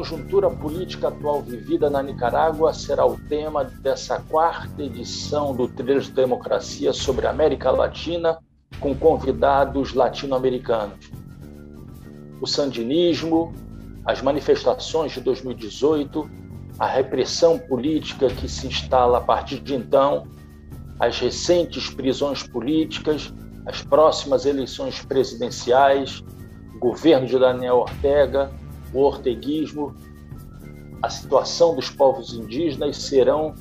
conjuntura política atual vivida na Nicarágua será o tema dessa quarta edição do Trilhas de Democracia sobre a América Latina, com convidados latino-americanos. O sandinismo, as manifestações de 2018, a repressão política que se instala a partir de então, as recentes prisões políticas, as próximas eleições presidenciais, o governo de Daniel Ortega, o orteguismo, a situação dos povos indígenas serão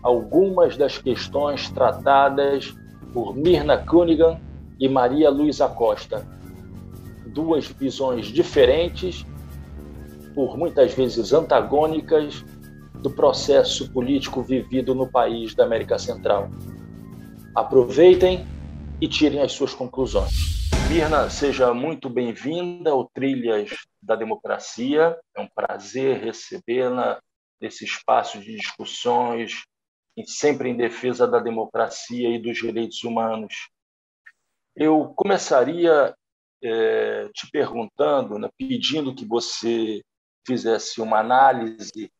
algumas das questões tratadas por Mirna Cunningham e Maria Luísa Costa. Duas visões diferentes, por muitas vezes antagônicas, do processo político vivido no país da América Central. Aproveitem e tirem as suas conclusões. Mirna, seja muito bem-vinda ao Trilhas da Democracia. É um prazer recebê-la nesse espaço de discussões, sempre em defesa da democracia e dos direitos humanos. Eu começaria te perguntando, pedindo que você fizesse uma análise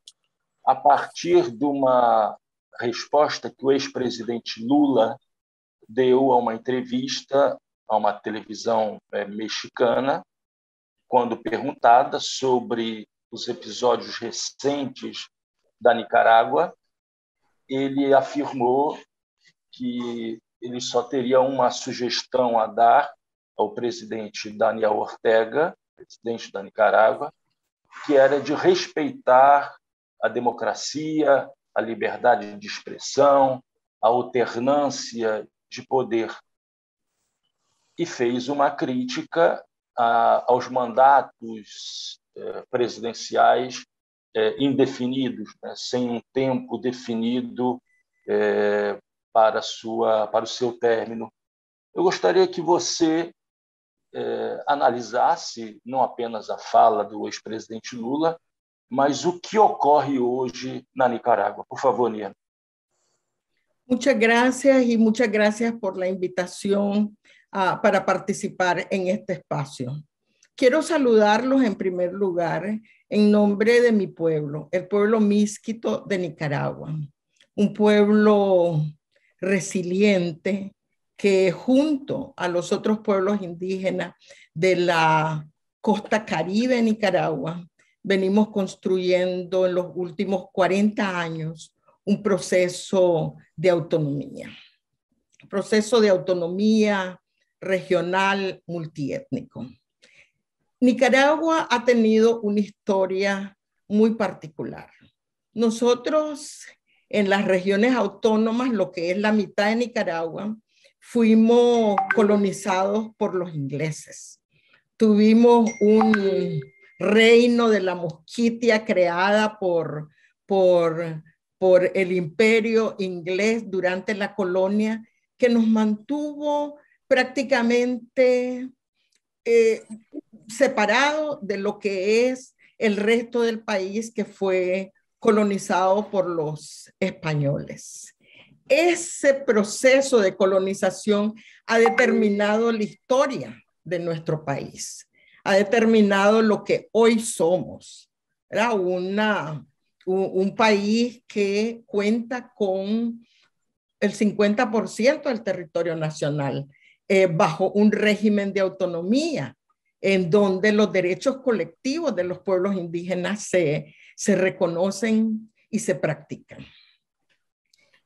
a partir de uma resposta que o ex-presidente Lula deu a uma entrevista a uma televisão mexicana, quando perguntada sobre os episódios recentes da Nicarágua. Ele afirmou que ele só teria uma sugestão a dar ao presidente Daniel Ortega, presidente da Nicarágua, que era de respeitar a democracia, a liberdade de expressão, a alternância de poder. E fez uma crítica aos mandatos presidenciais indefinidos, sem um tempo definido para o seu término. Eu gostaria que você analisasse não apenas a fala do ex-presidente Lula, mas o que ocorre hoje na Nicarágua. Por favor, Nina. Muchas gracias y muchas gracias por la invitación para participar en este espacio. Quiero saludarlos en primer lugar en nombre de mi pueblo, el pueblo Miskito de Nicaragua, un pueblo resiliente que junto a los otros pueblos indígenas de la costa caribe de Nicaragua venimos construyendo en los últimos 40 años un proceso de autonomía regional multiétnico. Nicaragua ha tenido una historia muy particular. Nosotros en las regiones autónomas, lo que es la mitad de Nicaragua, fuimos colonizados por los ingleses. Tuvimos un reino de la Mosquitia creada por el imperio inglés durante la colonia, que nos mantuvo prácticamente separados de lo que es el resto del país que fue colonizado por los españoles. Ese proceso de colonización ha determinado la historia de nuestro país, ha determinado lo que hoy somos. Era un país que cuenta con el 50% del territorio nacional bajo un régimen de autonomía en donde los derechos colectivos de los pueblos indígenas se reconocen y se practican.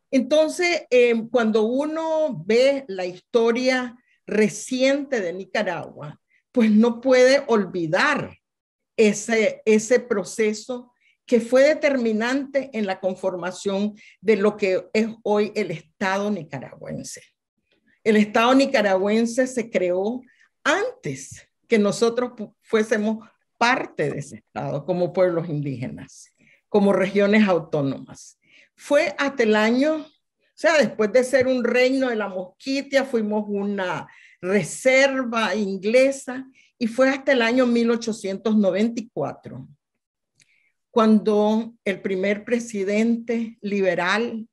Entonces, cuando uno ve la historia reciente de Nicaragua, pues no puede olvidar ese proceso que fue determinante en la conformación de lo que es hoy el Estado nicaragüense. El Estado nicaragüense se creó antes que nosotros fuésemos parte de ese Estado como pueblos indígenas, como regiones autónomas. Fue hasta el año, después de ser un reino de la Mosquitia, fuimos una reserva inglesa y fue hasta el año 1894 cuando el primer presidente liberal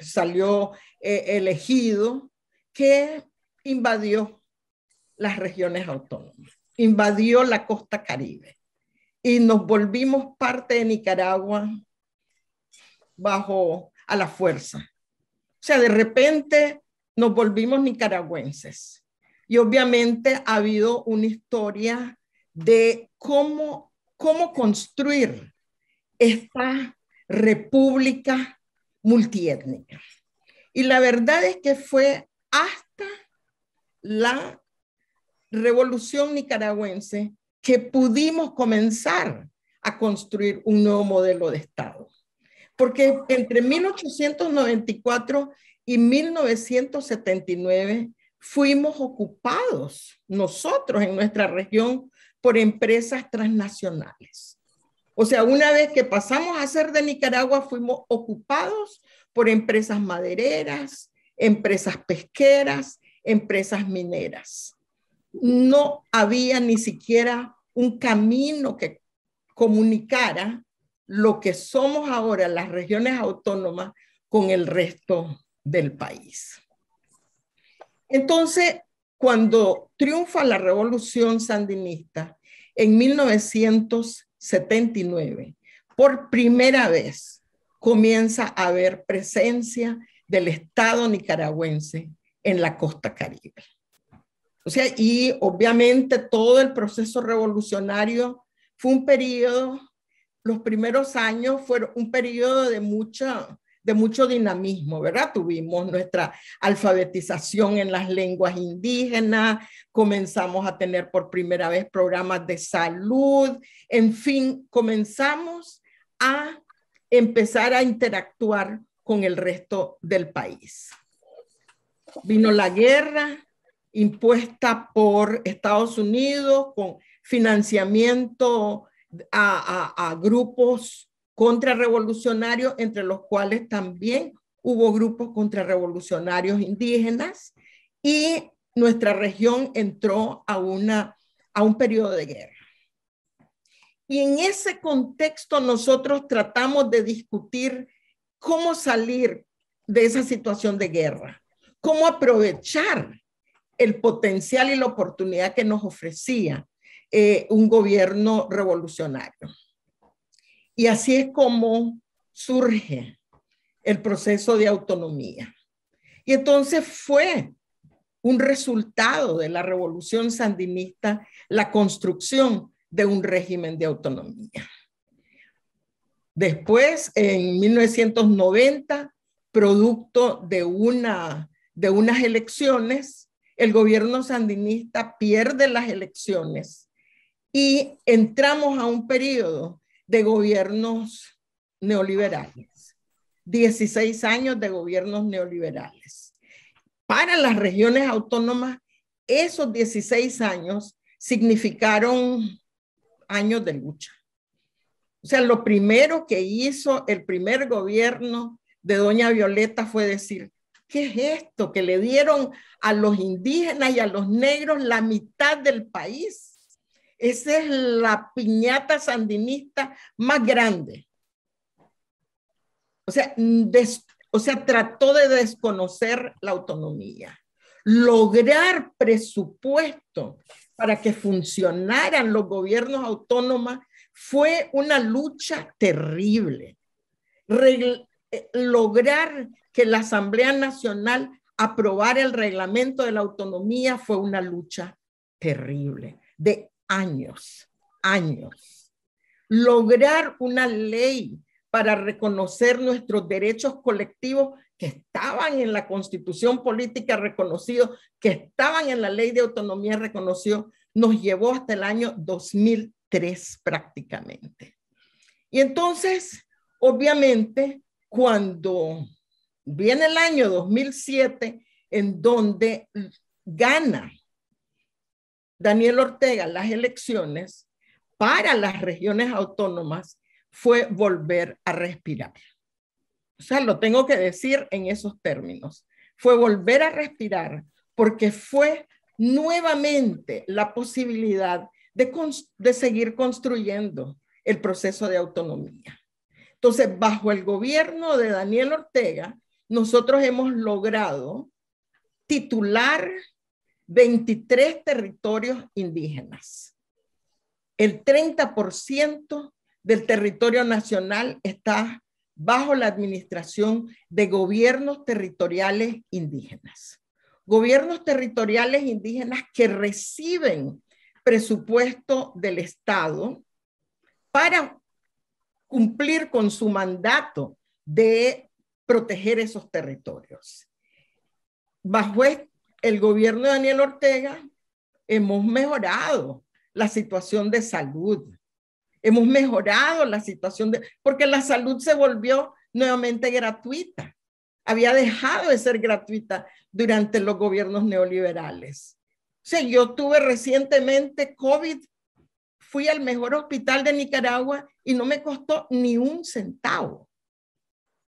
salió elegido, que invadió las regiones autónomas, invadió la costa caribe. y nos volvimos parte de Nicaragua a la fuerza. O sea, de repente nos volvimos nicaragüenses. Y obviamente ha habido una historia de cómo construir esta república multiétnica. Y la verdad es que fue hasta la revolución nicaragüense que pudimos comenzar a construir un nuevo modelo de Estado. Porque entre 1894 y 1979 fuimos ocupados nosotros en nuestra región por empresas transnacionales. O sea, una vez que pasamos a ser de Nicaragua, fuimos ocupados por empresas madereras, empresas pesqueras, empresas mineras. No había ni siquiera un camino que comunicara lo que somos ahora las regiones autónomas con el resto del país. Entonces, cuando triunfa la revolución sandinista en 1979, por primera vez comienza a haber presencia del Estado nicaragüense en la costa Caribe. O sea, y obviamente todo el proceso revolucionario fue un periodo, los primeros años fueron un periodo de mucho dinamismo, ¿verdad? Tuvimos nuestra alfabetización en las lenguas indígenas, comenzamos a tener por primera vez programas de salud, en fin, comenzamos a empezar a interactuar con el resto del país. Vino la guerra impuesta por Estados Unidos con financiamiento a grupos contrarrevolucionarios, entre los cuales también hubo grupos contrarrevolucionarios indígenas, y nuestra región entró a un periodo de guerra. Y en ese contexto nosotros tratamos de discutir cómo salir de esa situación de guerra, cómo aprovechar el potencial y la oportunidad que nos ofrecía un gobierno revolucionario. Y así es como surge el proceso de autonomía. Y entonces fue un resultado de la revolución sandinista la construcción de un régimen de autonomía. Después, en 1990, producto de unas elecciones, el gobierno sandinista pierde las elecciones y entramos a un periodo de gobiernos neoliberales. 16 años de gobiernos neoliberales. Para las regiones autónomas, esos 16 años significaron años de lucha. O sea, lo primero que hizo el primer gobierno de doña Violeta fue decir, ¿qué es esto? Que le dieron a los indígenas y a los negros la mitad del país. Esa es la piñata sandinista más grande. O sea, trató de desconocer la autonomía. Lograr presupuesto para que funcionaran los gobiernos autónomos fue una lucha terrible. Lograr que la Asamblea Nacional aprobara el reglamento de la autonomía fue una lucha terrible, de años. Lograr una ley para reconocer nuestros derechos colectivos que estaban en la Constitución Política reconocidos, que estaban en la Ley de Autonomía reconocido, nos llevó hasta el año 2003 prácticamente. Y entonces, obviamente, cuando viene el año 2007, en donde gana Daniel Ortega las elecciones para las regiones autónomas, fue volver a respirar. O sea, lo tengo que decir en esos términos. Fue volver a respirar porque fue nuevamente la posibilidad de seguir construyendo el proceso de autonomía. Entonces, bajo el gobierno de Daniel Ortega, nosotros hemos logrado titular 23 territorios indígenas. el 30% del territorio nacional está bajo la administración de gobiernos territoriales indígenas. Gobiernos territoriales indígenas que reciben presupuesto del Estado para cumplir con su mandato de proteger esos territorios. Bajo el gobierno de Daniel Ortega hemos mejorado la situación de salud. Hemos mejorado la situación porque la salud se volvió nuevamente gratuita. Había dejado de ser gratuita durante los gobiernos neoliberales. O sea, yo tuve recientemente COVID, fui al mejor hospital de Nicaragua y no me costó ni un centavo.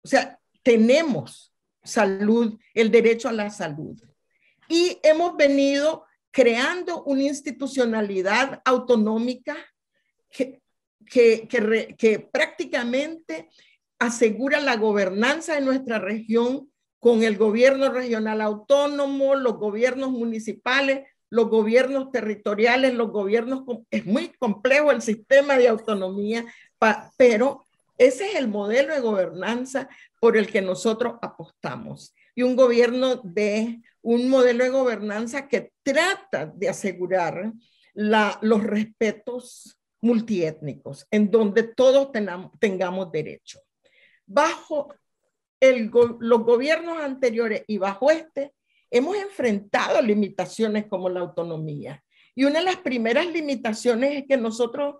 O sea, tenemos salud, el derecho a la salud. Y hemos venido creando una institucionalidad autonómica que prácticamente asegura la gobernanza de nuestra región con el gobierno regional autónomo, los gobiernos municipales, los gobiernos territoriales, los gobiernos. Es muy complejo el sistema de autonomía, pero ese es el modelo de gobernanza por el que nosotros apostamos. Y un modelo de gobernanza que trata de asegurar los respetos multiétnicos, en donde todos tengamos derecho. Bajo los gobiernos anteriores y bajo hemos enfrentado limitaciones como la autonomía. Y una de las primeras limitaciones es que nosotros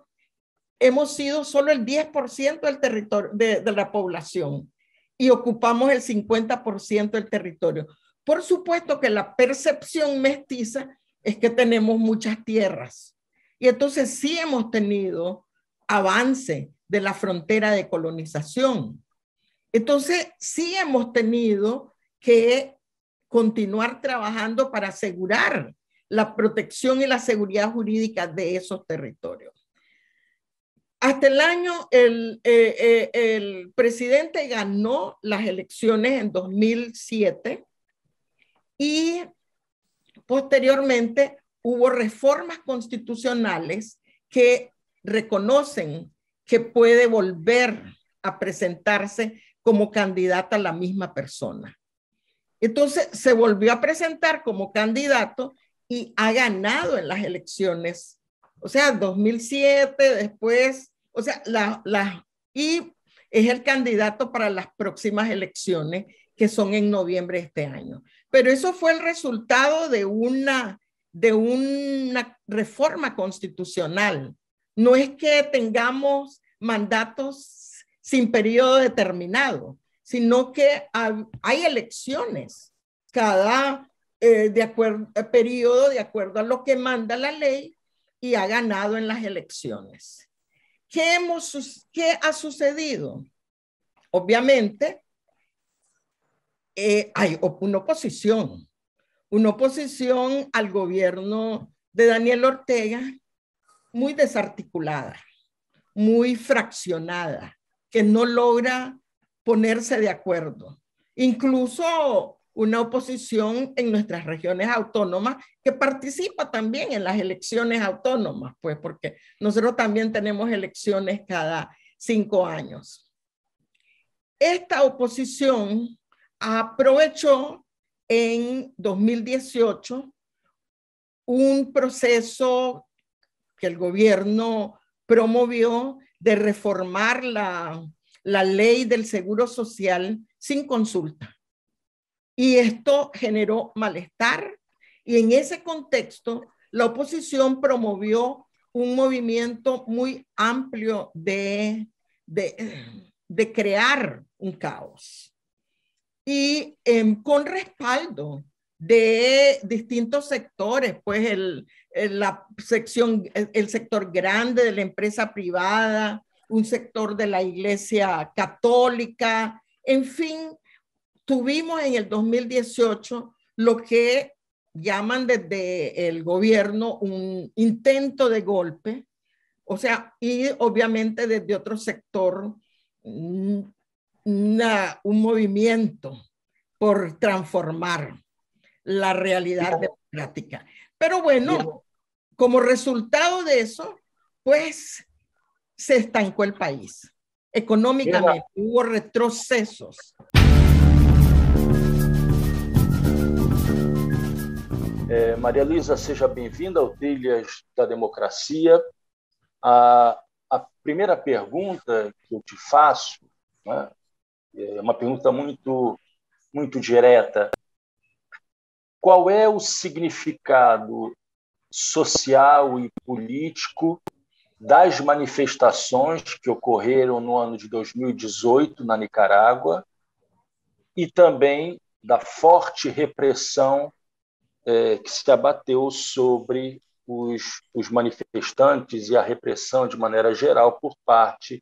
hemos sido solo el 10% del territorio de la población y ocupamos el 50% del territorio. Por supuesto que la percepción mestiza es que tenemos muchas tierras. Y entonces sí hemos tenido avance de la frontera de colonización. Entonces sí hemos tenido que continuar trabajando para asegurar la protección y la seguridad jurídica de esos territorios. Hasta el año, el presidente ganó las elecciones en 2007 y posteriormente hubo reformas constitucionales que reconocen que puede volver a presentarse como candidata la misma persona. Entonces se volvió a presentar como candidato y ha ganado en las elecciones. O sea, 2007, después, o sea, y es el candidato para las próximas elecciones que son en noviembre de este año. Pero eso fue el resultado de una reforma constitucional. No es que tengamos mandatos sin periodo determinado, sino que hay elecciones cada periodo de acuerdo a lo que manda la ley y ha ganado en las elecciones. ¿Qué ha sucedido? Obviamente, hay una oposición al gobierno de Daniel Ortega muy desarticulada, muy fraccionada, que no logra ponerse de acuerdo. Incluso una oposición en nuestras regiones autónomas que participa también en las elecciones autónomas, pues porque nosotros también tenemos elecciones cada 5 años. Esta oposición aprovechó en 2018 un proceso que el gobierno promovió de reformar la ley del seguro social sin consulta. Y esto generó malestar y en ese contexto la oposición promovió un movimiento muy amplio de crear un caos. Y con respaldo de distintos sectores, pues el sector grande de la empresa privada, un sector de la Iglesia Católica, en fin, tuvimos en el 2018 lo que llaman desde el gobierno un intento de golpe, o sea, y obviamente desde otro sector un movimiento por transformar la realidad democrática. Pero bueno, como resultado de eso, pues se estancó el país. Económicamente hubo retrocesos. Maria Luísa, seja bem-vinda ao Trilhas da Democracia. A primeira pergunta que eu te faço, né, é uma pergunta muito direta. Qual é o significado social e político das manifestações que ocorreram no ano de 2018 na Nicarágua e também da forte repressão que se abateu sobre os manifestantes e a repressão de maneira geral por parte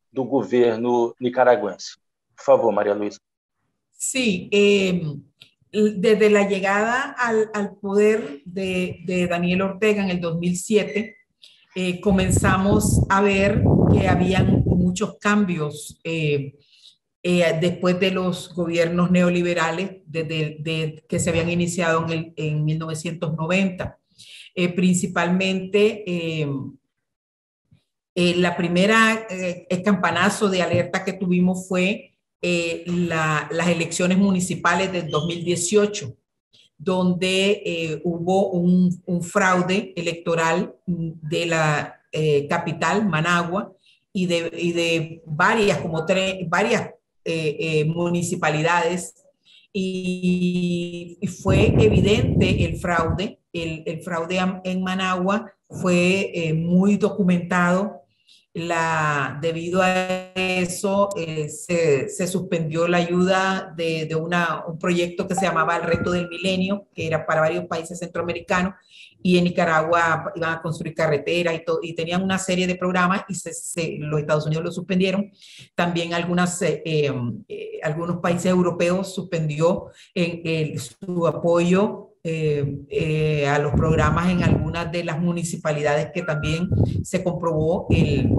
do governo nicaragüense? Por favor, María Luisa. Sí, desde la llegada al poder de Daniel Ortega en el 2007, comenzamos a ver que habían muchos cambios después de los gobiernos neoliberales que se habían iniciado en 1990. Principalmente, la primera campanazo de alerta que tuvimos fue las elecciones municipales del 2018, donde hubo un fraude electoral de la capital, Managua, y de varias, varias municipalidades, y fue evidente el fraude. El fraude en Managua fue muy documentado. Debido a eso se suspendió la ayuda de un proyecto que se llamaba el Reto del Milenio, que era para varios países centroamericanos, y en Nicaragua iban a construir carreteras y tenían una serie de programas, y los Estados Unidos lo suspendieron. También algunos países europeos suspendió su apoyo a los programas en algunas de las municipalidades que también se comprobó el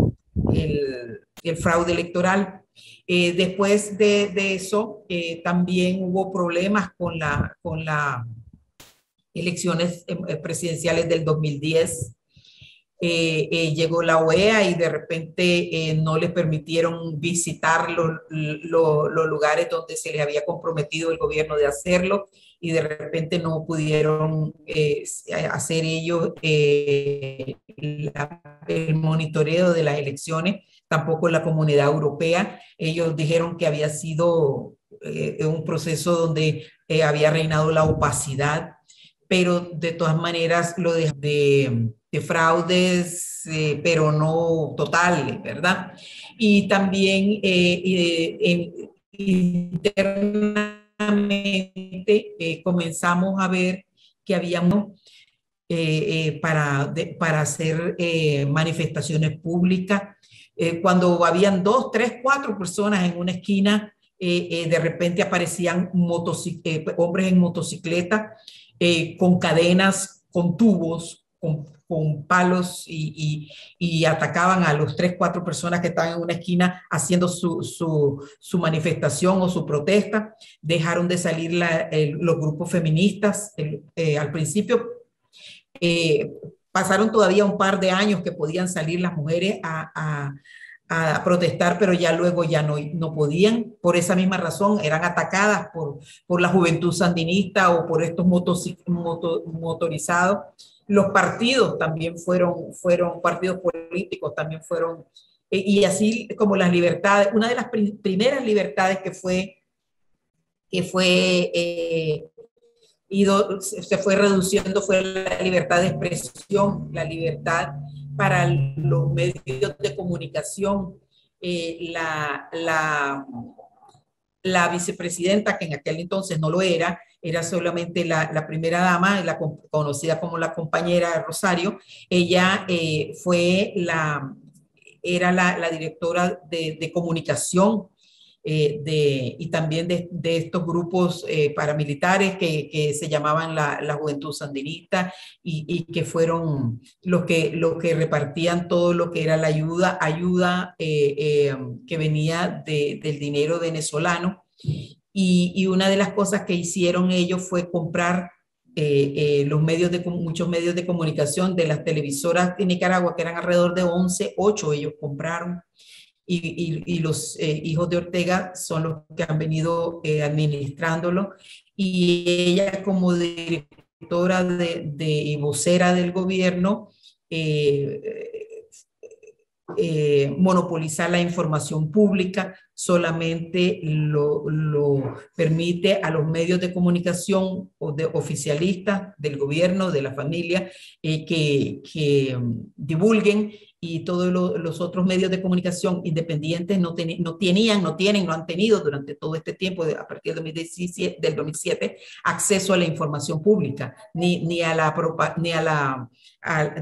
fraude electoral. Después de eso, también hubo problemas con las elecciones presidenciales del 2010. Llegó la OEA y de repente no les permitieron visitar los lugares donde se les había comprometido el gobierno de hacerlo, y de repente no pudieron hacer ellos el monitoreo de las elecciones, tampoco la Comunidad Europea. Ellos dijeron que había sido un proceso donde había reinado la opacidad, pero de todas maneras lo de fraudes, pero no totales, ¿verdad? Y también internamente comenzamos a ver que habíamos para hacer manifestaciones públicas. Cuando habían 2, 3, 4 personas en una esquina, de repente aparecían hombres en motocicleta, con cadenas, con tubos, con palos, y atacaban a los 3, 4 personas que estaban en una esquina haciendo su manifestación o su protesta. Dejaron de salir los grupos feministas al principio. Pasaron todavía un par de años que podían salir las mujeres a protestar, pero ya luego ya no podían. Por esa misma razón eran atacadas por la juventud sandinista o por estos motorizados. Los partidos también fueron partidos políticos, también fueron, y así como las libertades. Una de las primeras libertades se fue reduciendo fue la libertad de expresión, la libertad para los medios de comunicación. La vicepresidenta, que en aquel entonces no lo era solamente la primera dama, conocida como la compañera Rosario. Ella era la directora de comunicación y también de estos grupos paramilitares que se llamaban la Juventud Sandinista, y que fueron los que repartían todo lo que era la ayuda que venía del dinero venezolano. Y una de las cosas que hicieron ellos fue comprar muchos medios de comunicación de las televisoras de Nicaragua, que eran alrededor de 11, 8 ellos compraron, y los hijos de Ortega son los que han venido administrándolo, y ella como directora y vocera del gobierno, monopolizar la información pública, solamente lo permite a los medios de comunicación o de oficialistas del gobierno, de la familia, que divulguen, y todos los otros medios de comunicación independientes no han tenido durante todo este tiempo, a partir del 2007, acceso a la información pública,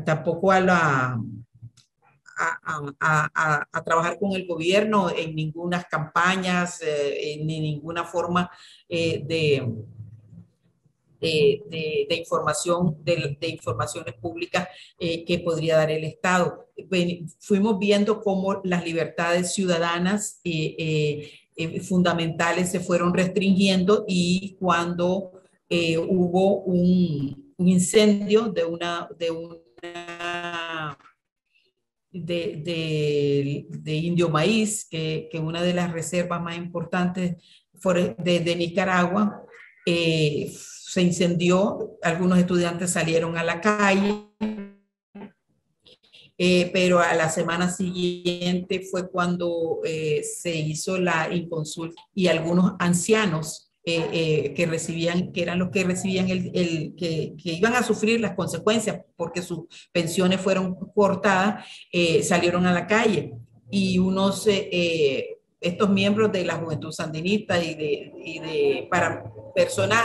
tampoco a trabajar con el gobierno en ninguna campañas, ni ninguna forma de información, de informaciones públicas que podría dar el Estado. Fuimos viendo cómo las libertades ciudadanas fundamentales se fueron restringiendo, y cuando hubo un incendio de Indio Maíz, que una de las reservas más importantes de Nicaragua, se incendió, algunos estudiantes salieron a la calle, pero a la semana siguiente fue cuando se hizo la inconsulta, y algunos ancianos que eran los que recibían que iban a sufrir las consecuencias porque sus pensiones fueron cortadas, salieron a la calle, y estos miembros de la Juventud Sandinista para personas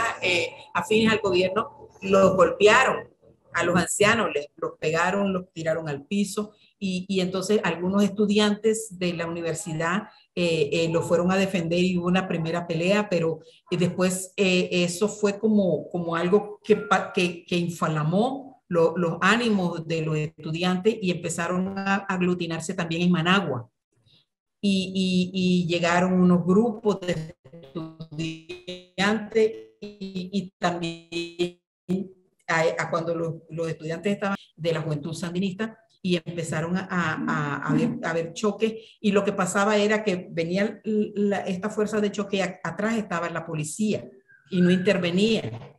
afines al gobierno, los golpearon a los ancianos, los pegaron, los tiraron al piso, y entonces algunos estudiantes de la universidad lo fueron a defender, y hubo una primera pelea, pero después eso fue como algo que inflamó los ánimos de los estudiantes, y empezaron a aglutinarse también en Managua, y llegaron unos grupos de estudiantes, y también cuando los estudiantes estaban de la Juventud Sandinista, y empezaron a ver choques, y lo que pasaba era que venía esta fuerza de choque, atrás estaba la policía y no intervenía,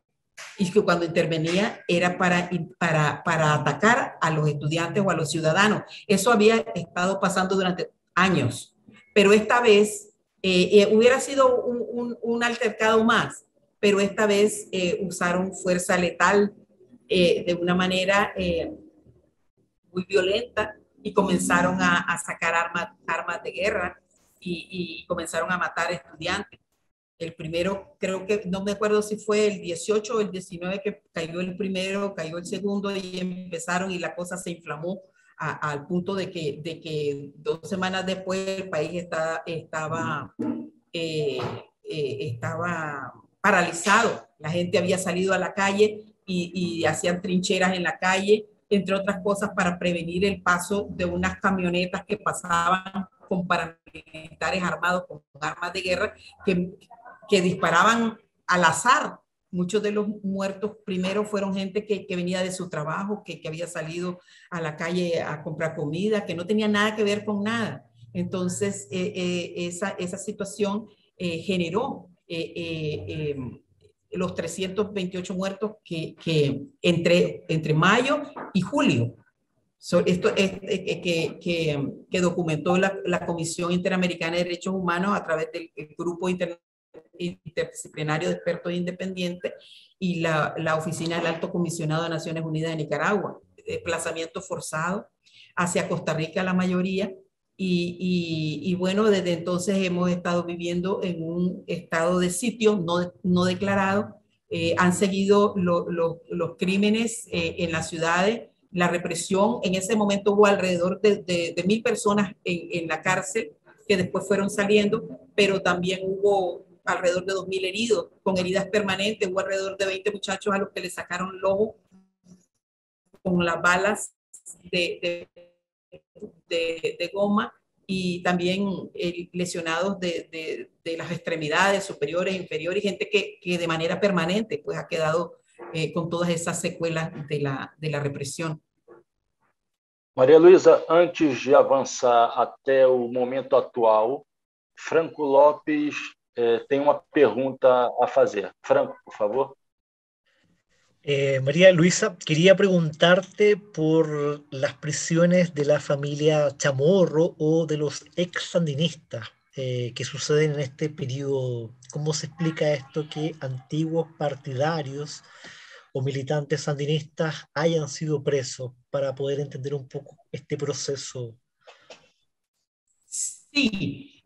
y que cuando intervenía era para atacar a los estudiantes o a los ciudadanos. Eso había estado pasando durante años, pero esta vez hubiera sido un altercado más, pero esta vez usaron fuerza letal de una manera muy violenta, y comenzaron a sacar armas de guerra, y comenzaron a matar estudiantes. El primero, creo que, no me acuerdo si fue el 18 o el 19 que cayó el primero, cayó el segundo, y empezaron, y la cosa se inflamó al punto de que 2 semanas después el país estaba paralizado. La gente había salido a la calle y hacían trincheras en la calle, entre otras cosas, para prevenir el paso de unas camionetas que pasaban con paramilitares armados con armas de guerra, que disparaban al azar. Muchos de los muertos primero fueron gente que venía de su trabajo, que había salido a la calle a comprar comida, que no tenía nada que ver con nada. Entonces, esa situación generó los 328 muertos que entre mayo y julio. Esto es que documentó la Comisión Interamericana de Derechos Humanos a través del Grupo Interdisciplinario de Expertos Independientes y la Oficina del Alto Comisionado de Naciones Unidas de Nicaragua. Desplazamiento forzado hacia Costa Rica, la mayoría. Y bueno, desde entonces hemos estado viviendo en un estado de sitio no declarado. Han seguido los crímenes en las ciudades, la represión. En ese momento hubo alrededor de 1,000 personas en la cárcel, que después fueron saliendo, pero también hubo alrededor de 2,000 heridos, con heridas permanentes. Hubo alrededor de 20 muchachos a los que le sacaron el ojo con las balas de goma, y también lesionados de las extremidades superiores, inferiores, y gente que de manera permanente pues ha quedado con todas esas secuelas de la represión. Maria Luísa, antes de avançar até o momento atual, Franco Lopes tem uma pergunta a fazer. Franco, por favor. María Luisa, quería preguntarte por las prisiones de la familia Chamorro o de los ex-sandinistas que suceden en este periodo. ¿Cómo se explica esto que antiguos partidarios o militantes sandinistas hayan sido presos, para poder entender un poco este proceso? Sí,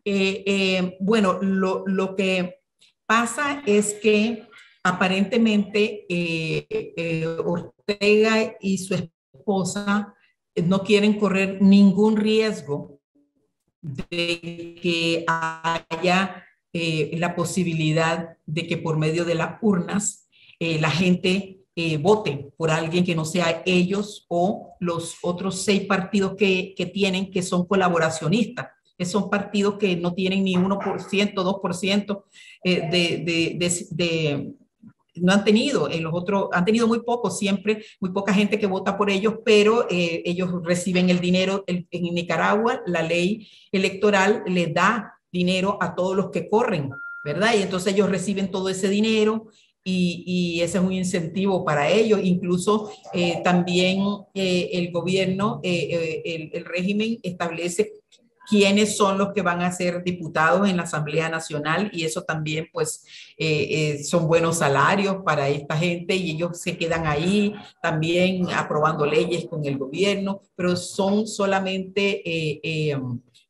bueno, lo que pasa es que aparentemente Ortega y su esposa no quieren correr ningún riesgo de que haya la posibilidad de que por medio de las urnas la gente vote por alguien que no sea ellos o los otros 6 partidos que tienen, que son colaboracionistas, que son partidos que no tienen ni 1%, 2% no han tenido, en los otros han tenido muy poco, siempre muy poca gente que vota por ellos, pero ellos reciben el dinero. En Nicaragua la ley electoral le da dinero a todos los que corren, ¿verdad? Y entonces ellos reciben todo ese dinero y ese es un incentivo para ellos. Incluso también el gobierno, el régimen establece quiénes son los que van a ser diputados en la Asamblea Nacional, y eso también pues son buenos salarios para esta gente y ellos se quedan ahí también aprobando leyes con el gobierno, pero son solamente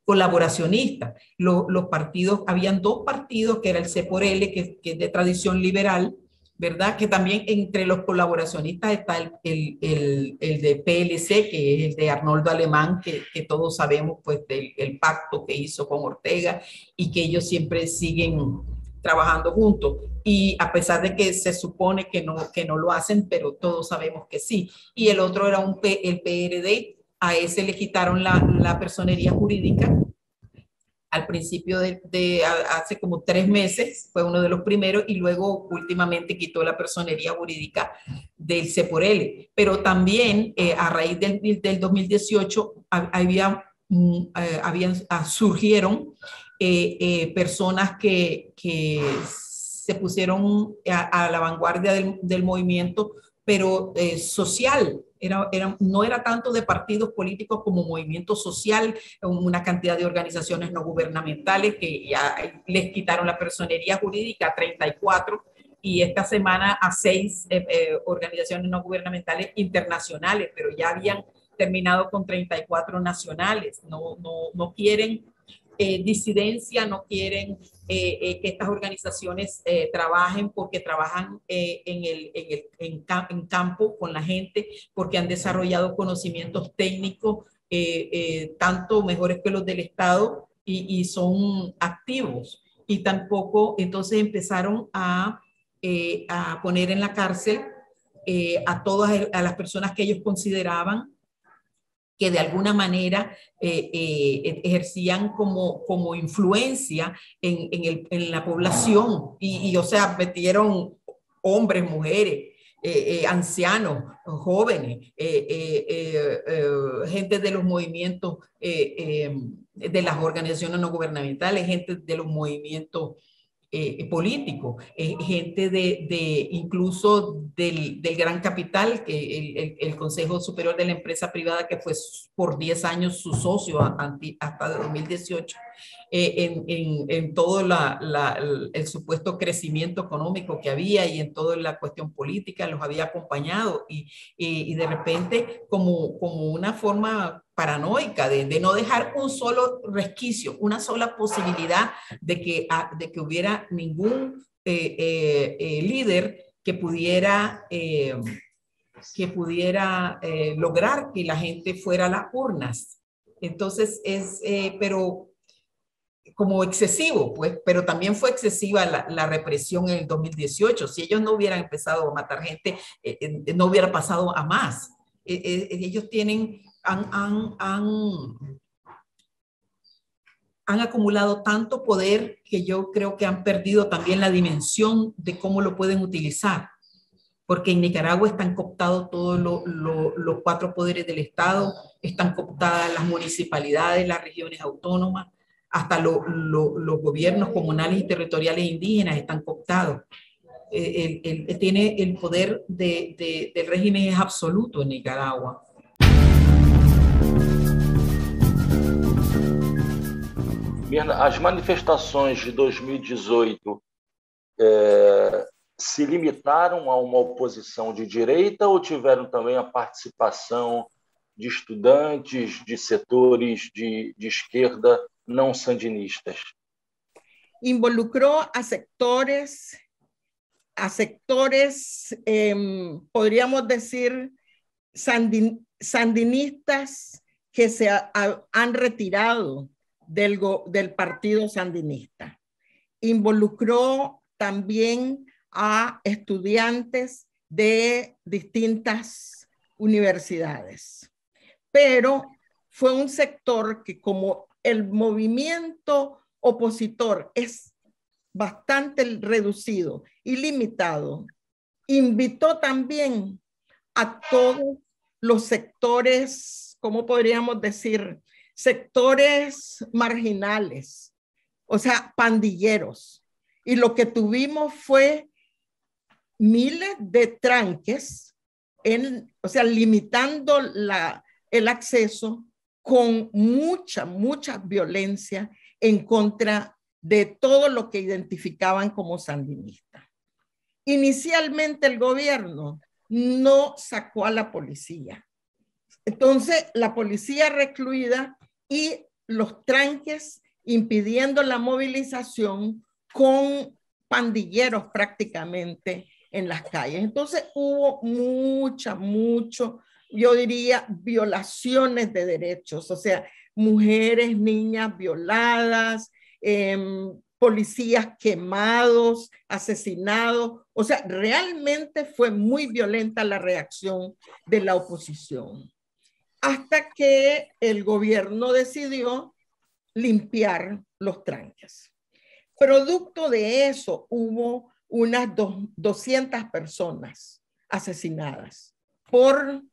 colaboracionistas. Los partidos, habían 2 partidos, que era el C por L, que es de tradición liberal, ¿verdad? Que también entre los colaboracionistas está el de PLC, que es el de Arnoldo Alemán, que todos sabemos pues el pacto que hizo con Ortega y que ellos siempre siguen trabajando juntos. Y a pesar de que se supone que no lo hacen, pero todos sabemos que sí. Y el otro era el PRD, a ese le quitaron la personería jurídica al principio hace como 3 meses, fue uno de los primeros, y luego últimamente quitó la personería jurídica del C por L. Pero también a raíz del 2018 surgieron personas que se pusieron a la vanguardia del movimiento, pero social. No era tanto de partidos políticos como movimiento social, una cantidad de organizaciones no gubernamentales que ya les quitaron la personería jurídica a 34, y esta semana a 6 organizaciones no gubernamentales internacionales, pero ya habían terminado con 34 nacionales. No quieren disidencia, no quieren que estas organizaciones trabajen, porque trabajan en campo con la gente, porque han desarrollado conocimientos técnicos tanto mejores que los del Estado, y son activos. Y tampoco, entonces empezaron a poner en la cárcel a las personas que ellos consideraban que de alguna manera ejercían como influencia en la población. O sea, metieron hombres, mujeres, ancianos, jóvenes, gente de los movimientos, de las organizaciones no gubernamentales, gente de los movimientos político, gente incluso del gran capital, que el Consejo Superior de la Empresa Privada, que fue por 10 años su socio hasta 2018, en todo el supuesto crecimiento económico que había y en toda la cuestión política, los había acompañado, y de repente como una forma paranoica de no dejar un solo resquicio, una sola posibilidad de que hubiera ningún líder que pudiera lograr que la gente fuera a las urnas. Entonces pero como excesivo, pues, pero también fue excesiva la represión en el 2018. Si ellos no hubieran empezado a matar gente, no hubiera pasado a más. Ellos han acumulado tanto poder que yo creo que han perdido también la dimensión de cómo lo pueden utilizar. porque en Nicaragua están cooptados todos los cuatro poderes del Estado, están cooptadas las municipalidades, las regiones autónomas, hasta los gobiernos comunales y territoriales indígenas están cooptados. Tiene el poder del régimen es absoluto en Nicaragua. Mirna, as manifestações de 2018 se limitaram a uma oposição de direita ou tiveram também a participação de estudantes, de setores de esquerda não sandinistas? Involucró a sectores, podríamos decir, sandinistas que se han retirado del partido sandinista. Involucró también a estudiantes de distintas universidades. Pero fue un sector que, como el movimiento opositor es bastante reducido y limitado, invitó también a todos los sectores, ¿cómo podríamos decir? Sectores marginales, o sea, pandilleros. Y lo que tuvimos fue miles de tranques, o sea, limitando el acceso con mucha violencia en contra de todo lo que identificaban como sandinista. Inicialmente el gobierno no sacó a la policía. Entonces, la policía recluida y los tranques impidiendo la movilización con pandilleros prácticamente en las calles. Entonces, hubo yo diría, violaciones de derechos, o sea, mujeres, niñas violadas, policías quemados, asesinados. O sea, realmente fue muy violenta la reacción de la oposición. Hasta que el gobierno decidió limpiar los tranques. Producto de eso, hubo unas 200 personas asesinadas por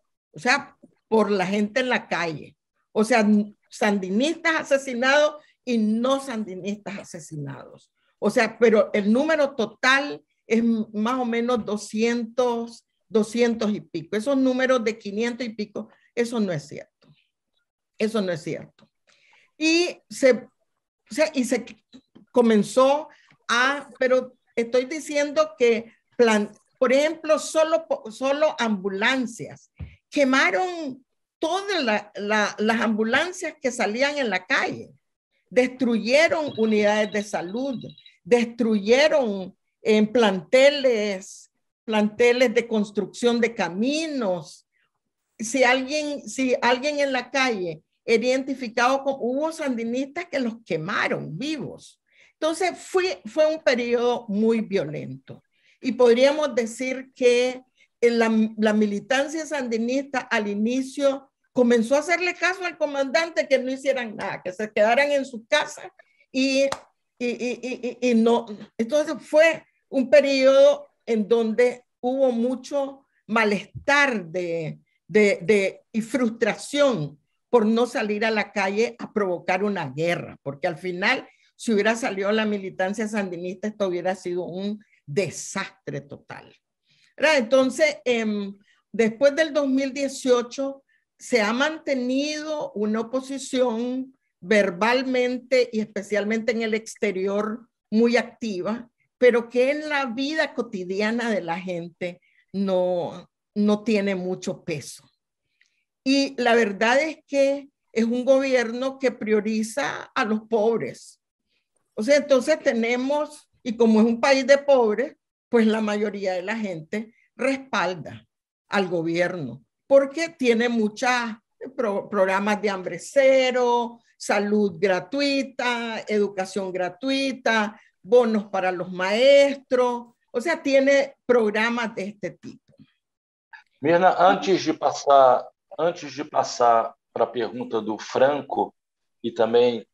la gente en la calle. O sea, sandinistas asesinados y no sandinistas asesinados. O sea, pero el número total es más o menos 200 y pico. Esos números de 500 y pico, eso no es cierto. Eso no es cierto. Y se comenzó pero estoy diciendo que, por ejemplo, solo ambulancias. Quemaron todas las ambulancias que salían en la calle. Destruyeron unidades de salud, destruyeron planteles de construcción de caminos. Si alguien en la calle era identificado como, hubo sandinistas que los quemaron vivos. Entonces fue un periodo muy violento. Y podríamos decir que la militancia sandinista al inicio comenzó a hacerle caso al comandante que no hicieran nada, que se quedaran en sus casas y no. Entonces fue un periodo en donde hubo mucho malestar y frustración por no salir a la calle a provocar una guerra, porque al final, si hubiera salido la militancia sandinista, esto hubiera sido un desastre total. ¿Verdad? Entonces, después del 2018, se ha mantenido una oposición verbalmente y especialmente en el exterior muy activa, pero que en la vida cotidiana de la gente no tiene mucho peso. Y la verdad es que es un gobierno que prioriza a los pobres. O sea, entonces tenemos, y como es un país de pobres, pues la mayoría de la gente respalda al gobierno porque tiene muchos programas de hambre cero, salud gratuita, educación gratuita, bonos para los maestros, o sea, tiene programas de este tipo. Mirna, antes de passar para a pergunta do Franco e também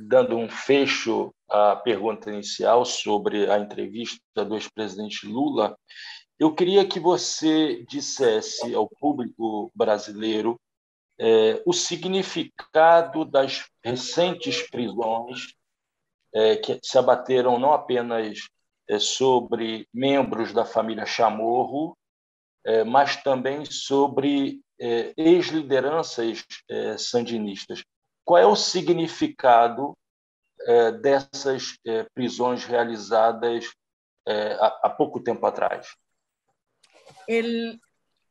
dando fecho à pergunta inicial sobre a entrevista do ex-presidente Lula, Eu queria que você dissesse ao público brasileiro o significado das recentes prisões que se abateram não apenas sobre membros da família Chamorro, mas também sobre ex-lideranças sandinistas. Qual é o significado dessas prisões realizadas há pouco tempo atrás?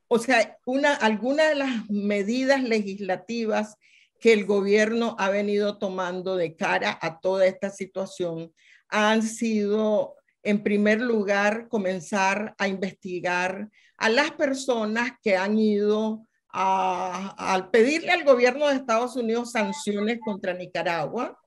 O sea, algunas de las medidas legislativas que el gobierno ha venido tomando de cara a toda esta situación han sido, en primer lugar, comenzar a investigar a las personas que han ido al pedirle al gobierno de Estados Unidos sanciones contra Nicaragua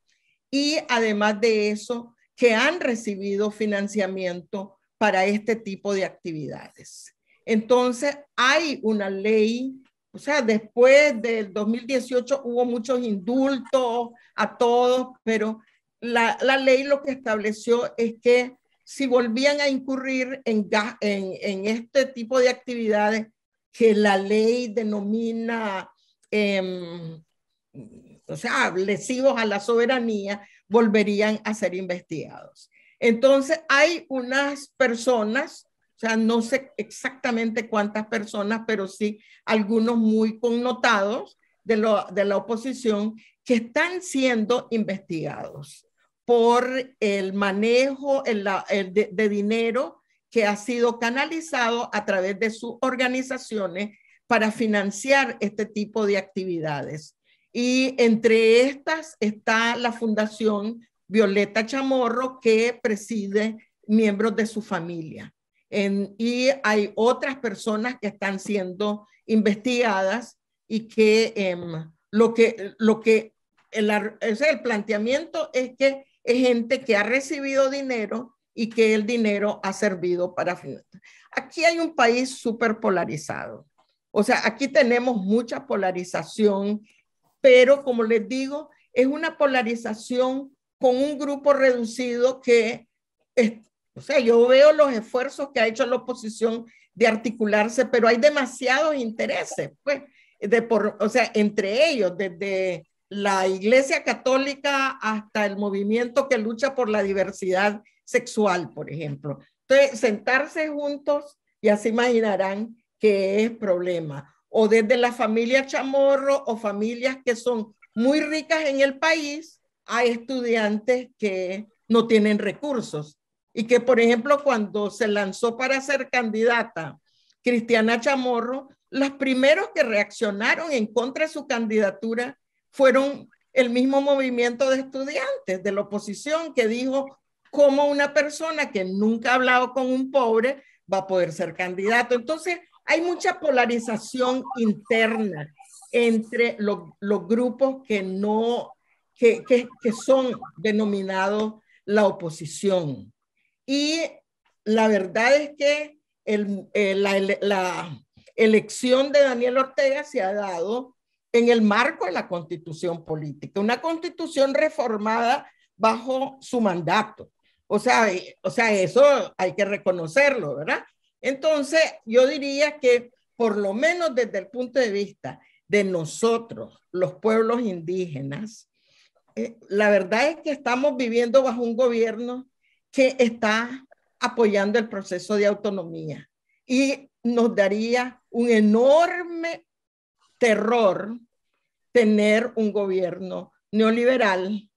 y además de eso, que han recibido financiamiento para este tipo de actividades. Entonces, hay una ley, o sea, después del 2018 hubo muchos indultos a todos, pero la ley lo que estableció es que si volvían a incurrir en este tipo de actividades que la ley denomina, o sea, lesivos a la soberanía, volverían a ser investigados. Entonces, hay unas personas, o sea, no sé exactamente cuántas personas, pero sí algunos muy connotados de la oposición que están siendo investigados por el manejo de dinero que ha sido canalizado a través de sus organizaciones para financiar este tipo de actividades. Y entre estas está la Fundación Violeta Chamorro, que preside miembros de su familia. Y hay otras personas que están siendo investigadas y que el planteamiento es que es gente que ha recibido dinero y que el dinero ha servido para financiar. Aquí hay un país súper polarizado. O sea, aquí tenemos mucha polarización, pero como les digo, es una polarización con un grupo reducido que, o sea, yo veo los esfuerzos que ha hecho la oposición de articularse, pero hay demasiados intereses, pues, o sea, entre ellos, desde la Iglesia Católica hasta el movimiento que lucha por la diversidad sexual, por ejemplo. Entonces, sentarse juntos, ya se imaginarán que es problema. O desde la familia Chamorro o familias que son muy ricas en el país, a estudiantes que no tienen recursos. Y que, por ejemplo, cuando se lanzó para ser candidata Cristiana Chamorro, los primeros que reaccionaron en contra de su candidatura fueron el mismo movimiento de estudiantes de la oposición que dijo cómo una persona que nunca ha hablado con un pobre va a poder ser candidato. Entonces, hay mucha polarización interna entre los grupos que son denominados la oposición. Y la verdad es que la elección de Daniel Ortega se ha dado en el marco de la Constitución política, una Constitución reformada bajo su mandato. O sea, eso hay que reconocerlo, ¿verdad? Entonces, yo diría que por lo menos desde el punto de vista de nosotros, los pueblos indígenas, la verdad es que estamos viviendo bajo un gobierno que está apoyando el proceso de autonomía y nos daría un enorme terror tener un gobierno neoliberal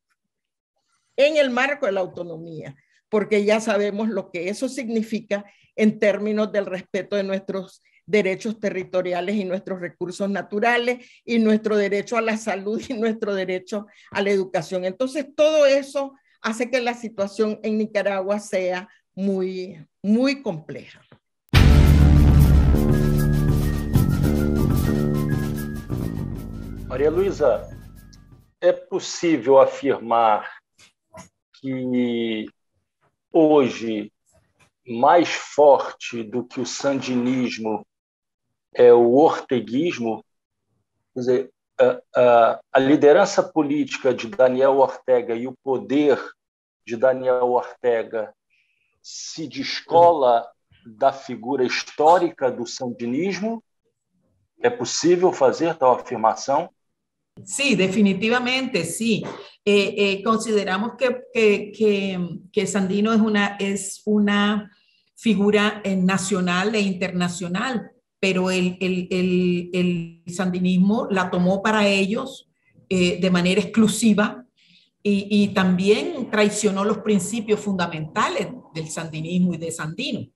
en el marco de la autonomía, porque ya sabemos lo que eso significa en términos del respeto de nuestros derechos territoriales y nuestros recursos naturales y nuestro derecho a la salud y nuestro derecho a la educación. Entonces, todo eso hace que la situación en Nicaragua sea muy, muy compleja. Maria Luísa, é possível afirmar que hoje, mais forte do que o sandinismo é o orteguismo? Quer dizer, a liderança política de Daniel Ortega e o poder de Daniel Ortega se descola da figura histórica do sandinismo? É possível fazer tal afirmação? Sí, definitivamente, sí. Consideramos que Sandino es una figura nacional e internacional, pero el sandinismo la tomó para ellos de manera exclusiva y también traicionó los principios fundamentales del sandinismo y de Sandino,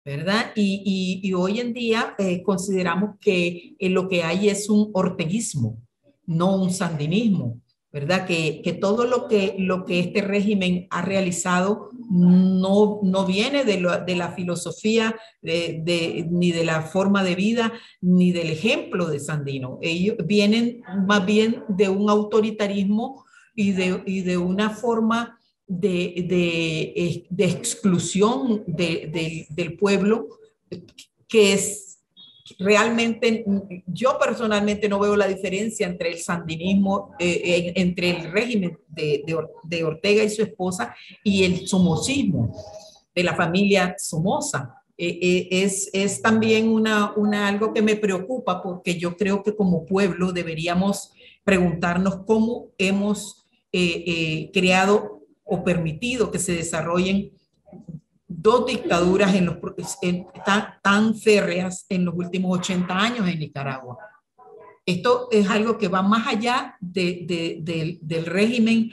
¿verdad? Y hoy en día consideramos que lo que hay es un orteguismo, no un sandinismo, ¿verdad? Que todo lo que este régimen ha realizado no viene de la filosofía ni de la forma de vida, ni del ejemplo de Sandino. Ellos vienen más bien de un autoritarismo y de una forma de exclusión del pueblo, que es realmente, yo personalmente no veo la diferencia entre el sandinismo, entre el régimen de Ortega y su esposa y el somocismo de la familia Somoza. Es también algo que me preocupa, porque yo creo que como pueblo deberíamos preguntarnos cómo hemos creado o permitido que se desarrollen dos dictaduras tan férreas en los últimos 80 años en Nicaragua. Esto es algo que va más allá del régimen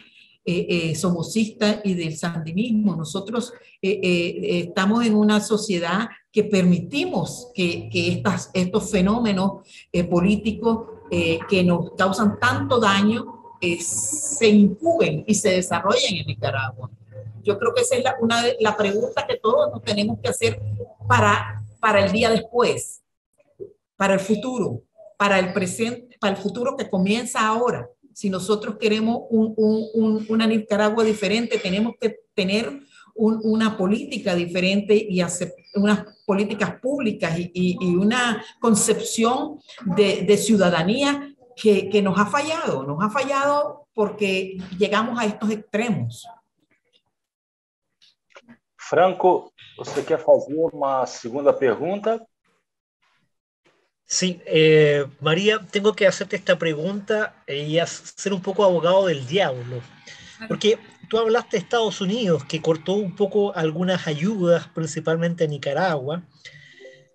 somocista y del sandinismo. Nosotros estamos en una sociedad que permitimos que estos fenómenos políticos que nos causan tanto daño se incuben y se desarrollen en Nicaragua. Yo creo que esa es la pregunta que todos nos tenemos que hacer para el día después, para el futuro, para el presente, para el futuro que comienza ahora. Si nosotros queremos una Nicaragua diferente, tenemos que tener una política diferente y hacer unas políticas públicas y una concepción de ciudadanía que nos ha fallado porque llegamos a estos extremos. Franco, você quer fazer uma segunda pergunta? Sí, María, tengo que hacerte esta pregunta y ser un poco abogado del diablo, porque tú hablaste de Estados Unidos, que cortó un poco algunas ayudas, principalmente a Nicaragua,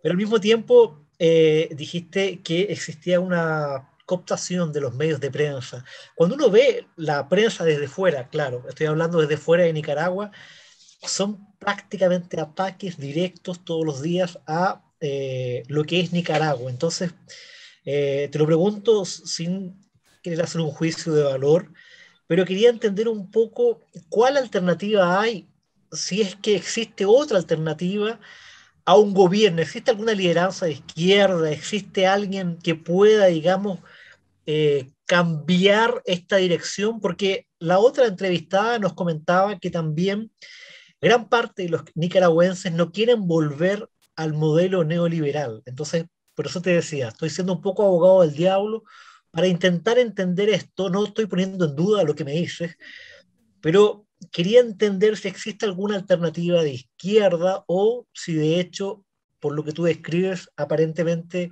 pero al mismo tiempo dijiste que existía una cooptación de los medios de prensa. Cuando uno ve la prensa desde fuera, claro, estoy hablando desde fuera de Nicaragua, son prácticamente ataques directos todos los días a lo que es Nicaragua. Entonces, te lo pregunto sin querer hacer un juicio de valor, pero quería entender un poco cuál alternativa hay, si es que existe otra alternativa a un gobierno. ¿Existe alguna lideranza de izquierda? ¿Existe alguien que pueda, digamos, cambiar esta dirección? Porque la otra entrevistada nos comentaba que también gran parte de los nicaragüenses no quieren volver al modelo neoliberal. Entonces, por eso te decía, estoy siendo un poco abogado del diablo para intentar entender esto. No estoy poniendo en duda lo que me dices, pero quería entender si existe alguna alternativa de izquierda o si de hecho, por lo que tú describes, aparentemente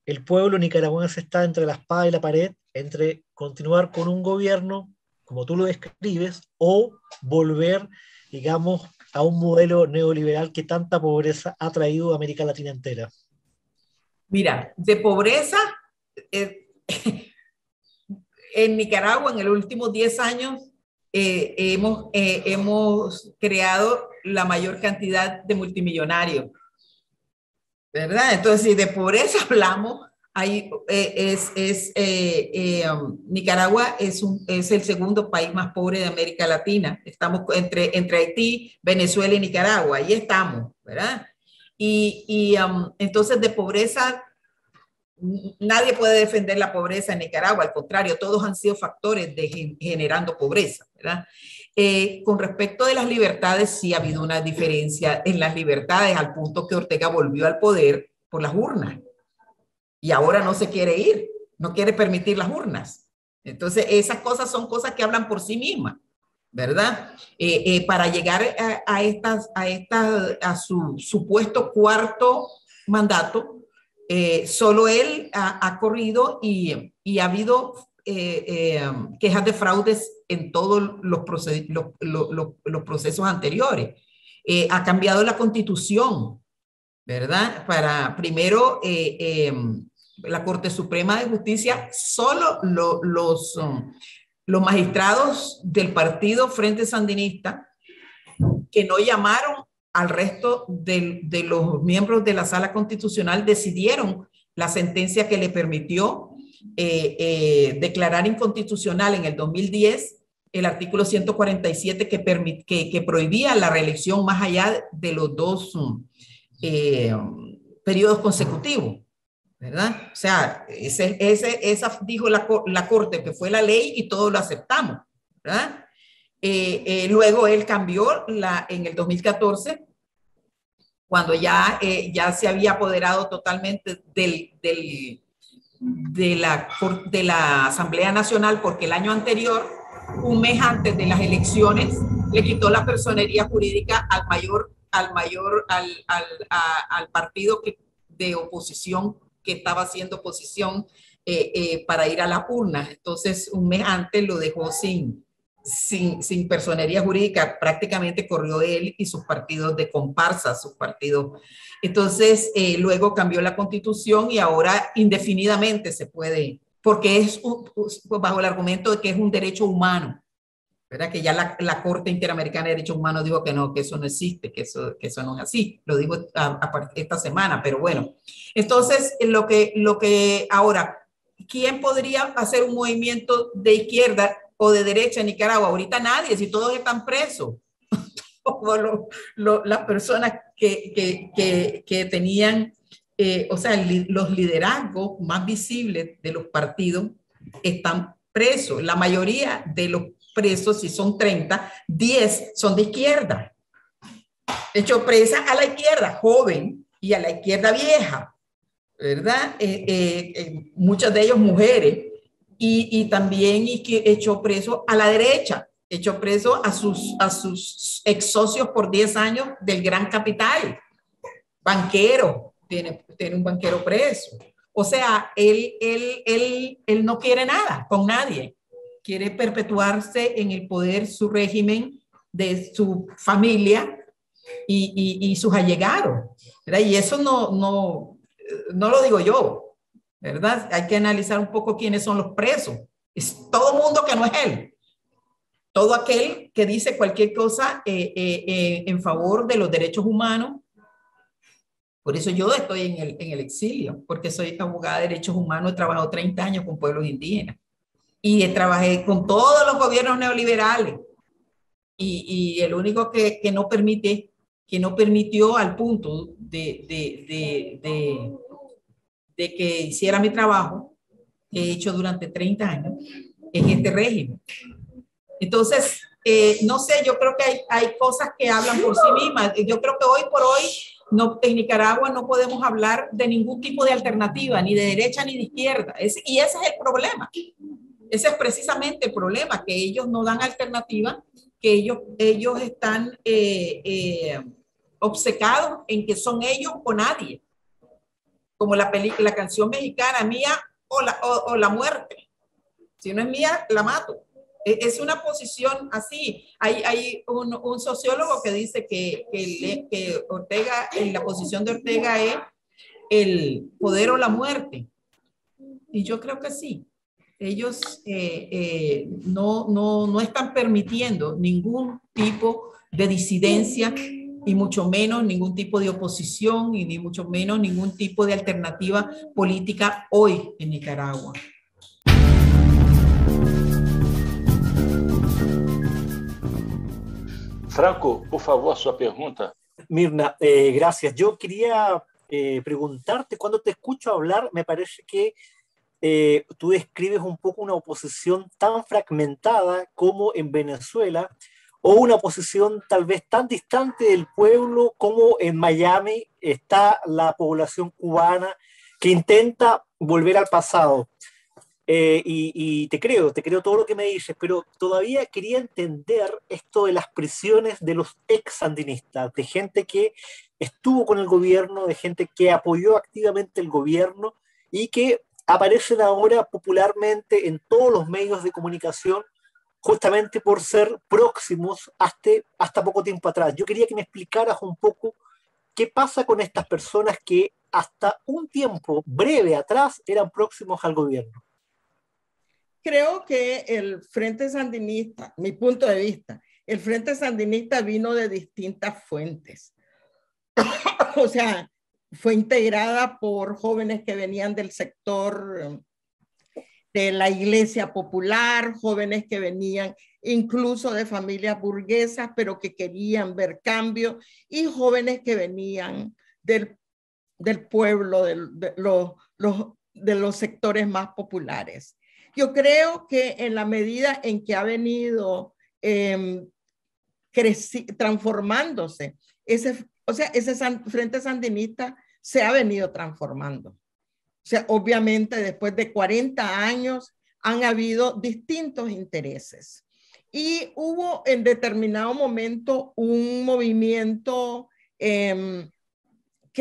el pueblo nicaragüense está entre la espada y la pared, entre continuar con un gobierno, como tú lo describes, o volver, digamos, a un modelo neoliberal que tanta pobreza ha traído a América Latina entera. Mira, de pobreza, en Nicaragua en los últimos 10 años hemos creado la mayor cantidad de multimillonarios, ¿verdad? Entonces, si de pobreza hablamos, Nicaragua es el segundo país más pobre de América Latina. Estamos entre Haití, Venezuela y Nicaragua. Ahí estamos, ¿verdad? Entonces, de pobreza, nadie puede defender la pobreza en Nicaragua. Al contrario, todos han sido factores generando pobreza, ¿verdad? Con respecto de las libertades, sí ha habido una diferencia en las libertades al punto que Ortega volvió al poder por las urnas. Y ahora no se quiere ir, no quiere permitir las urnas. Entonces, esas cosas son cosas que hablan por sí mismas, ¿verdad? Para llegar a su supuesto cuarto mandato, solo él ha corrido y ha habido quejas de fraudes en todos los procesos anteriores. Ha cambiado la constitución, ¿verdad? Para primero la Corte Suprema de Justicia, solo los magistrados del partido Frente Sandinista que no llamaron al resto de los miembros de la Sala Constitucional decidieron la sentencia que le permitió declarar inconstitucional en el 2010 el artículo 147 que prohibía la reelección más allá de los 2 periodos consecutivos, ¿verdad? O sea, esa dijo la Corte que fue la ley y todos lo aceptamos, ¿verdad? Luego él cambió en el 2014, cuando ya se había apoderado totalmente de la Asamblea Nacional, porque el año anterior, un mes antes de las elecciones, le quitó la personería jurídica al partido de oposición que estaba haciendo oposición para ir a las urnas. Entonces, un mes antes lo dejó sin personería jurídica, prácticamente corrió él y sus partidos de comparsa, sus partidos. Entonces, luego cambió la constitución y ahora indefinidamente se puede, porque es bajo el argumento de que es un derecho humano, ¿verdad? Que ya la Corte Interamericana de Derechos Humanos dijo que no, que eso no existe, que eso no es así. Lo digo esta semana, pero bueno. Entonces, lo que ahora, ¿quién podría hacer un movimiento de izquierda o de derecha en Nicaragua? Ahorita nadie, si todos están presos. Las personas que tenían, o sea, los liderazgos más visibles de los partidos están presos. La mayoría de los presos, si son 30, 10 son de izquierda. Hecho presa a la izquierda joven y a la izquierda vieja, ¿verdad? Muchas de ellos mujeres. Y también echó preso a la derecha, echó preso a sus ex socios por 10 años del gran capital. Banquero, tiene un banquero preso. O sea, él no quiere nada con nadie. Quiere perpetuarse en el poder su régimen de su familia y sus allegados, ¿verdad? Y eso no lo digo yo, ¿verdad? Hay que analizar un poco quiénes son los presos. Es todo mundo que no es él. Todo aquel que dice cualquier cosa en favor de los derechos humanos. Por eso yo estoy en el exilio, porque soy abogada de derechos humanos, he trabajado 30 años con pueblos indígenas y trabajé con todos los gobiernos neoliberales. Y el único que no permitió al punto de que hiciera mi trabajo, que he hecho durante 30 años, es este régimen. Entonces, no sé, yo creo que hay cosas que hablan por sí mismas. Yo creo que hoy por hoy en Nicaragua no podemos hablar de ningún tipo de alternativa, ni de derecha ni de izquierda. Y ese es el problema. Ese es precisamente el problema, que ellos no dan alternativa, que ellos están obcecados en que son ellos o nadie. Como la canción mexicana, mía o la muerte. Si no es mía, la mato. Es una posición así. Hay un sociólogo que dice que Ortega, la posición de Ortega es el poder o la muerte. Y yo creo que sí. Ellos no están permitiendo ningún tipo de disidencia y mucho menos ningún tipo de oposición y ni mucho menos ningún tipo de alternativa política hoy en Nicaragua. Franco, por favor, su pregunta. Mirna, gracias. Yo quería preguntarte, cuando te escucho hablar, me parece que tú describes un poco una oposición tan fragmentada como en Venezuela, o una oposición tal vez tan distante del pueblo como en Miami está la población cubana que intenta volver al pasado. y te creo todo lo que me dices, pero todavía quería entender esto de las presiones de los ex sandinistas, de gente que estuvo con el gobierno, de gente que apoyó activamente el gobierno y que aparecen ahora popularmente en todos los medios de comunicación justamente por ser próximos hasta poco tiempo atrás. Yo quería que me explicaras un poco qué pasa con estas personas que hasta un tiempo breve atrás eran próximos al gobierno. Creo que el Frente Sandinista, mi punto de vista, el Frente Sandinista vino de distintas fuentes. O sea, fue integrada por jóvenes que venían del sector de la Iglesia Popular, jóvenes que venían incluso de familias burguesas, pero que querían ver cambio, y jóvenes que venían del pueblo, de los sectores más populares. Yo creo que en la medida en que ha venido transformándose, ese Frente Sandinista se ha venido transformando. O sea, obviamente después de 40 años han habido distintos intereses. Y hubo en determinado momento un movimiento que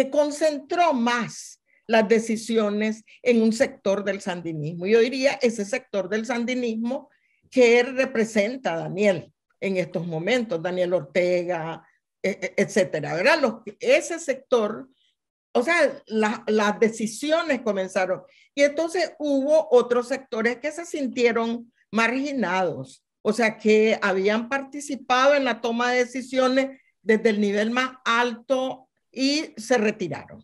concentró más las decisiones en un sector del sandinismo. Yo diría ese sector del sandinismo que representa a Daniel en estos momentos, Daniel Ortega, etcétera, ¿verdad? Ese sector, o sea, las decisiones comenzaron. Y entonces hubo otros sectores que se sintieron marginados, o sea, que habían participado en la toma de decisiones desde el nivel más alto y se retiraron.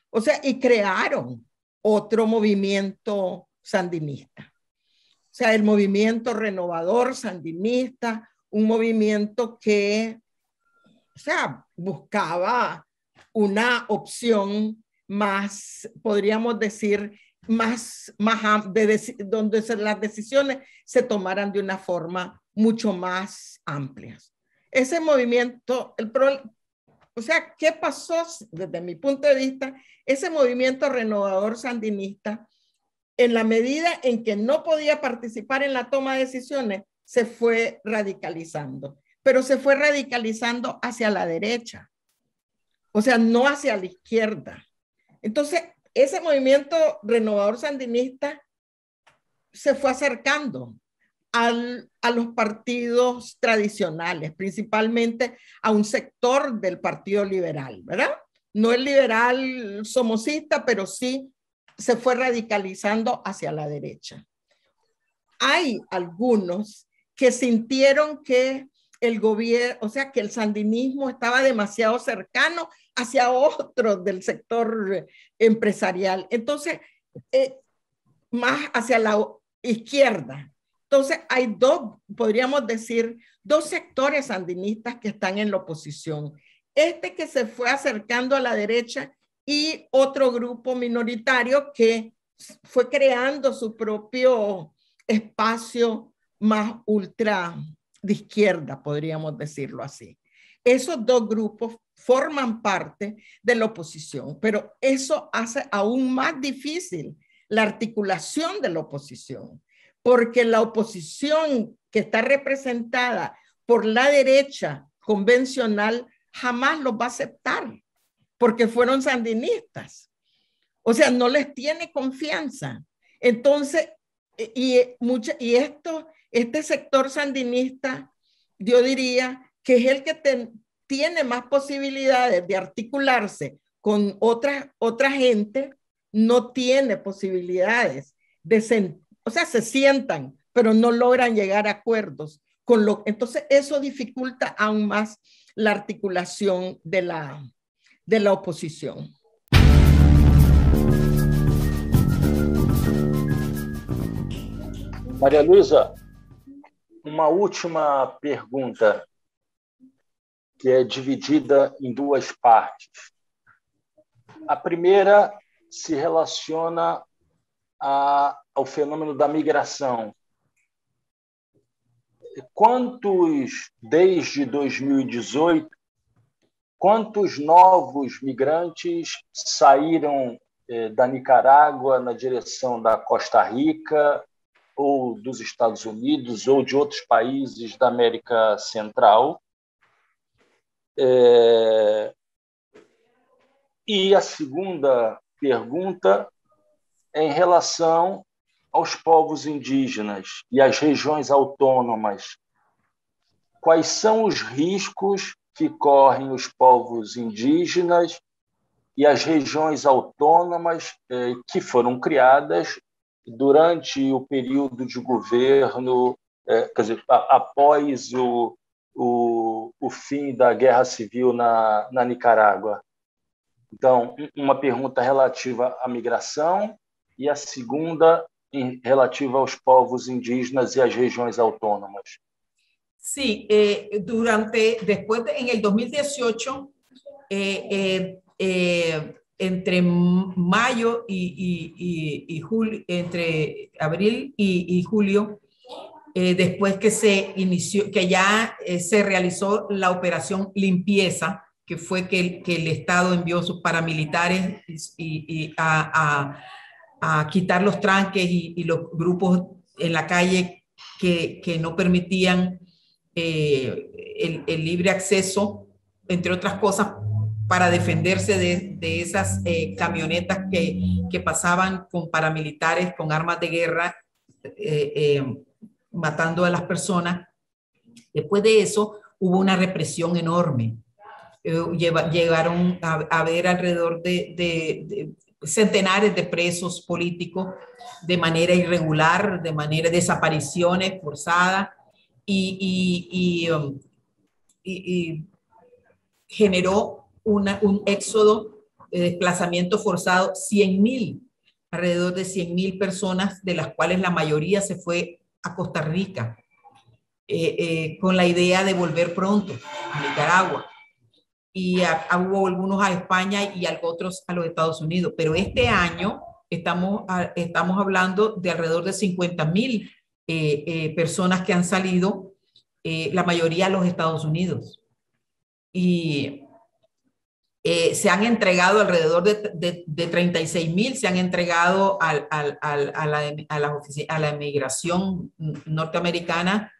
O sea, y crearon otro movimiento sandinista. O sea, el movimiento renovador sandinista, un movimiento que, o sea, buscaba una opción más, podríamos decir, donde las decisiones se tomaran de una forma mucho más amplia. Ese movimiento, o sea, ¿qué pasó desde mi punto de vista? Ese movimiento renovador sandinista, en la medida en que no podía participar en la toma de decisiones, se fue radicalizando, pero se fue radicalizando hacia la derecha, o sea, no hacia la izquierda. Entonces, ese movimiento renovador sandinista se fue acercando a los partidos tradicionales, principalmente a un sector del Partido Liberal, ¿verdad? No el liberal somocista, pero sí se fue radicalizando hacia la derecha. Hay algunos que sintieron que el gobierno, o sea, que el sandinismo estaba demasiado cercano hacia otros del sector empresarial. Entonces, más hacia la izquierda. Entonces, hay podríamos decir, dos sectores sandinistas que están en la oposición. Este que se fue acercando a la derecha y otro grupo minoritario que fue creando su propio espacio más ultra de izquierda, podríamos decirlo así. Esos dos grupos forman parte de la oposición, pero eso hace aún más difícil la articulación de la oposición, porque la oposición que está representada por la derecha convencional jamás los va a aceptar, porque fueron sandinistas. O sea, no les tiene confianza. Entonces, este sector sandinista, yo diría que es el que tiene más posibilidades de articularse con otra gente, no tiene posibilidades o sea, se sientan, pero no logran llegar a acuerdos. Entonces, eso dificulta aún más la articulación de la oposición. Maria Luísa, uma última pergunta que é dividida em duas partes. A primeira se relaciona ao fenômeno da migração. Desde 2018, quantos novos migrantes saíram da Nicarágua na direção da Costa Rica, ou dos Estados Unidos, ou de outros países da América Central. E a segunda pergunta é em relação aos povos indígenas e às regiões autônomas. Quais são os riscos que correm os povos indígenas e as regiões autônomas que foram criadas durante o período de governo, quer dizer, após o fim da Guerra Civil na Nicarágua? Então, uma pergunta relativa à migração e a segunda relativa aos povos indígenas e às regiões autônomas. Sí, en el 2018, entre mayo y julio, entre abril y julio, después que se inició, que ya se realizó la operación limpieza, que fue que el Estado envió sus paramilitares a quitar los tranques y los grupos en la calle que no permitían el libre acceso, entre otras cosas, para defenderse de esas camionetas que pasaban con paramilitares, con armas de guerra, matando a las personas. Después de eso hubo una represión enorme. Llegaron a haber alrededor de centenares de presos políticos de manera irregular, de manera de desapariciones forzadas, y generó un éxodo de desplazamiento forzado, alrededor de 100,000 personas, de las cuales la mayoría se fue a Costa Rica, con la idea de volver pronto a Nicaragua. Y hubo algunos a España y otros a los Estados Unidos. Pero este año estamos hablando de alrededor de 50,000 personas que han salido, la mayoría a los Estados Unidos. Y se han entregado alrededor de 36,000, se han entregado a la inmigración norteamericana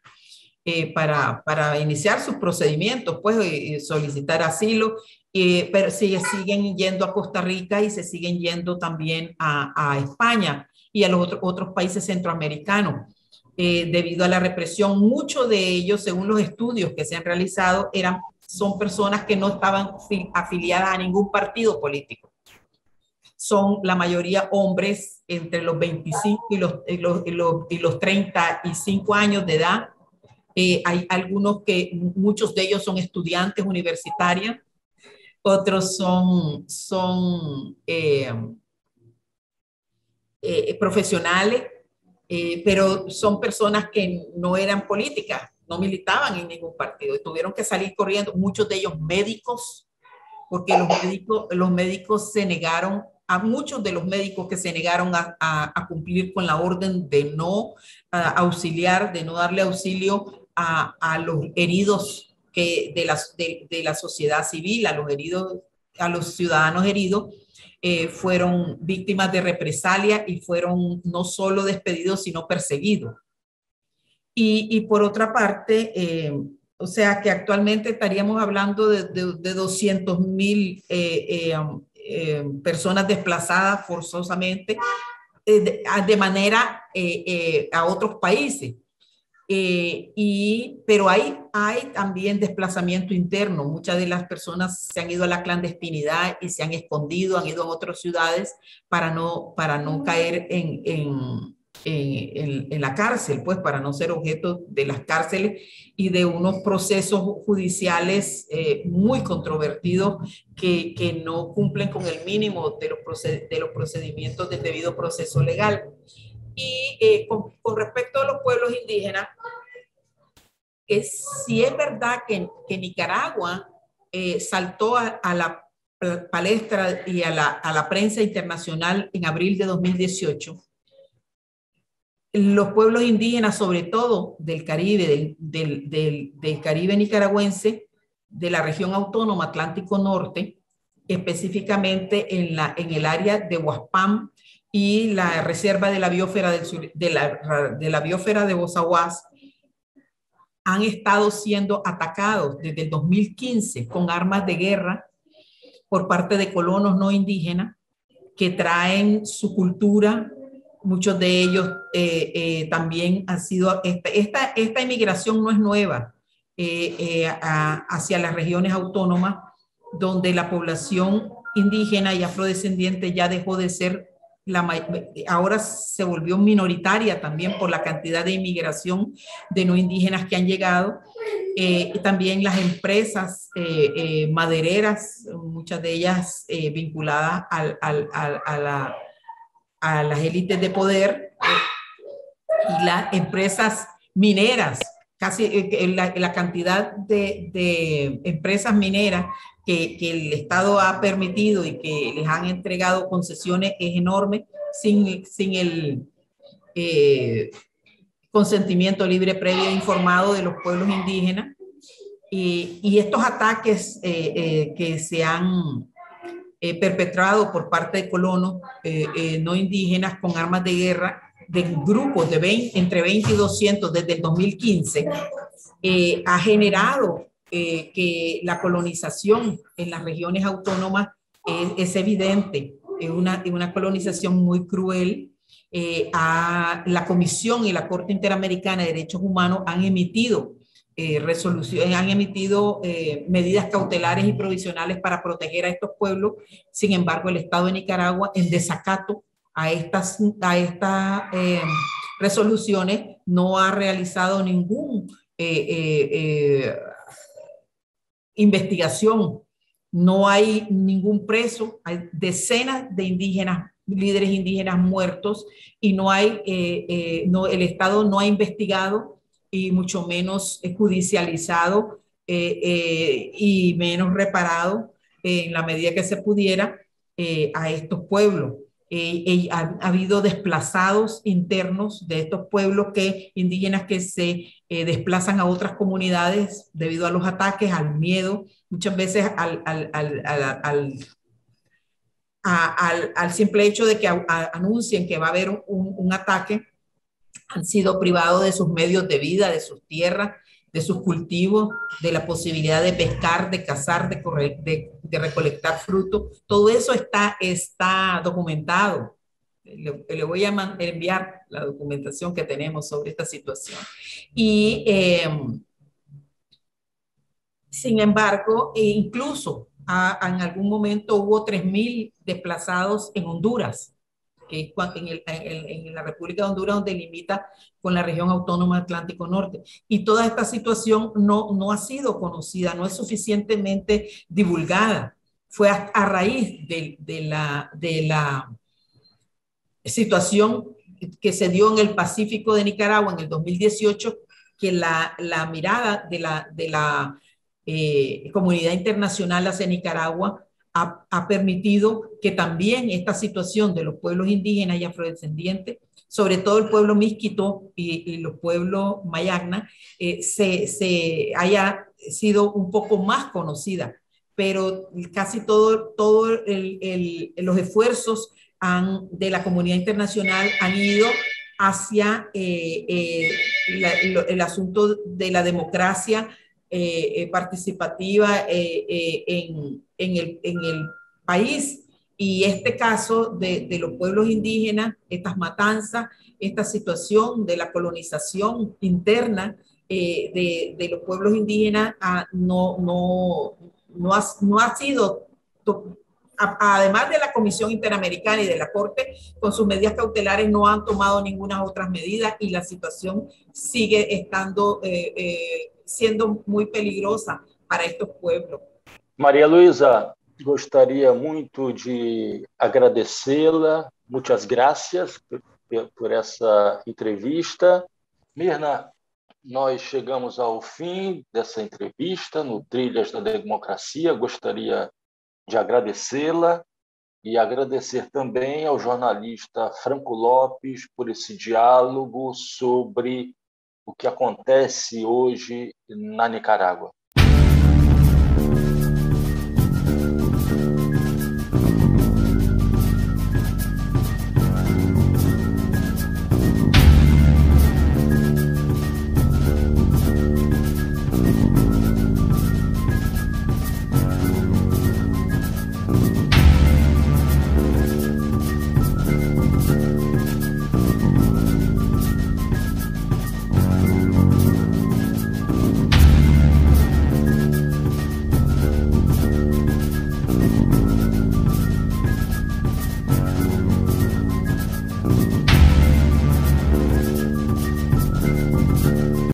para iniciar sus procedimientos, pues, y solicitar asilo, pero siguen yendo a Costa Rica y se siguen yendo también a España y a los otros países centroamericanos. Debido a la represión, muchos de ellos, según los estudios que se han realizado, son personas que no estaban afiliadas a ningún partido político. Son la mayoría hombres entre los 25 y los 35 años de edad. Hay algunos muchos de ellos son estudiantes universitarios, otros son profesionales, pero son personas que no eran políticas, no militaban en ningún partido y tuvieron que salir corriendo, muchos de ellos médicos, porque los médicos se negaron, a muchos de los médicos que se negaron a cumplir con la orden de no auxiliar, de no darle auxilio a los heridos de la sociedad civil, a los ciudadanos heridos, fueron víctimas de represalia y fueron no solo despedidos, sino perseguidos. Y por otra parte, o sea que actualmente estaríamos hablando de 200,000 personas desplazadas forzosamente de manera a otros países. Pero hay también desplazamiento interno. Muchas de las personas se han ido a la clandestinidad y se han escondido, han ido a otras ciudades para no caer en la cárcel, pues, para no ser objeto de las cárceles y de unos procesos judiciales muy controvertidos que no cumplen con el mínimo de los procedimientos del debido proceso legal. Y con respecto a los pueblos indígenas, sí es verdad que Nicaragua saltó a la palestra y a la prensa internacional en abril de 2018. Los pueblos indígenas, sobre todo del Caribe, del Caribe nicaragüense, de la región autónoma Atlántico Norte, específicamente en el área de Huaspam y la reserva de la biosfera de la biosfera de Bozaguas, han estado siendo atacados desde el 2015 con armas de guerra por parte de colonos no indígenas que traen su cultura. Muchos de ellos también han sido, esta inmigración no es nueva hacia las regiones autónomas, donde la población indígena y afrodescendiente ya dejó de ser, ahora se volvió minoritaria también por la cantidad de inmigración de no indígenas que han llegado. También las empresas madereras, muchas de ellas vinculadas a las élites de poder, y las empresas mineras, casi la cantidad de empresas mineras que el Estado ha permitido y que les han entregado concesiones es enorme, sin el consentimiento libre, previo e informado de los pueblos indígenas. Y estos ataques que se han perpetrado por parte de colonos no indígenas con armas de guerra, de grupos de entre 20 y 200 desde el 2015, ha generado que la colonización en las regiones autónomas es evidente, es una colonización muy cruel. La Comisión y la Corte Interamericana de Derechos Humanos han emitido resoluciones, han emitido medidas cautelares y provisionales para proteger a estos pueblos. Sin embargo, el Estado de Nicaragua, en desacato a estas resoluciones, no ha realizado ningún investigación. No hay ningún preso, hay decenas de indígenas, líderes indígenas muertos, y no hay, el Estado no ha investigado y mucho menos judicializado y menos reparado en la medida que se pudiera a estos pueblos. Ha habido desplazados internos de estos pueblos indígenas que se desplazan a otras comunidades debido a los ataques, al miedo, muchas veces al simple hecho de que anuncien que va a haber un ataque. Han sido privados de sus medios de vida, de sus tierras, de sus cultivos, de la posibilidad de pescar, de cazar, de recolectar frutos. Todo eso está documentado. Le voy a enviar la documentación que tenemos sobre esta situación. Y sin embargo, incluso en algún momento hubo 3.000 desplazados en Honduras, que es en la República de Honduras, donde limita con la región autónoma Atlántico Norte. Y toda esta situación no ha sido conocida, no es suficientemente divulgada. Fue a raíz de la situación que se dio en el Pacífico de Nicaragua en el 2018, que la mirada de la comunidad internacional hacia Nicaragua ha permitido que también esta situación de los pueblos indígenas y afrodescendientes, sobre todo el pueblo Miskito y los pueblos Mayagna, se haya sido un poco más conocida. Pero casi todos los esfuerzos de la comunidad internacional han ido hacia el asunto de la democracia participativa en el país. Y este caso de los pueblos indígenas, estas matanzas, esta situación de la colonización interna de los pueblos indígenas no ha sido, además de la Comisión Interamericana y de la Corte, con sus medidas cautelares no han tomado ninguna otra medida, y la situación sigue estando siendo muy peligrosa para estos pueblos. Maria Luísa, gostaria muito de agradecê-la. Muitas graças por essa entrevista. Mirna, nós chegamos ao fim dessa entrevista no Trilhas da Democracia. Gostaria de agradecê-la e agradecer também ao jornalista Franco Lopes por esse diálogo sobre o que acontece hoje na Nicarágua.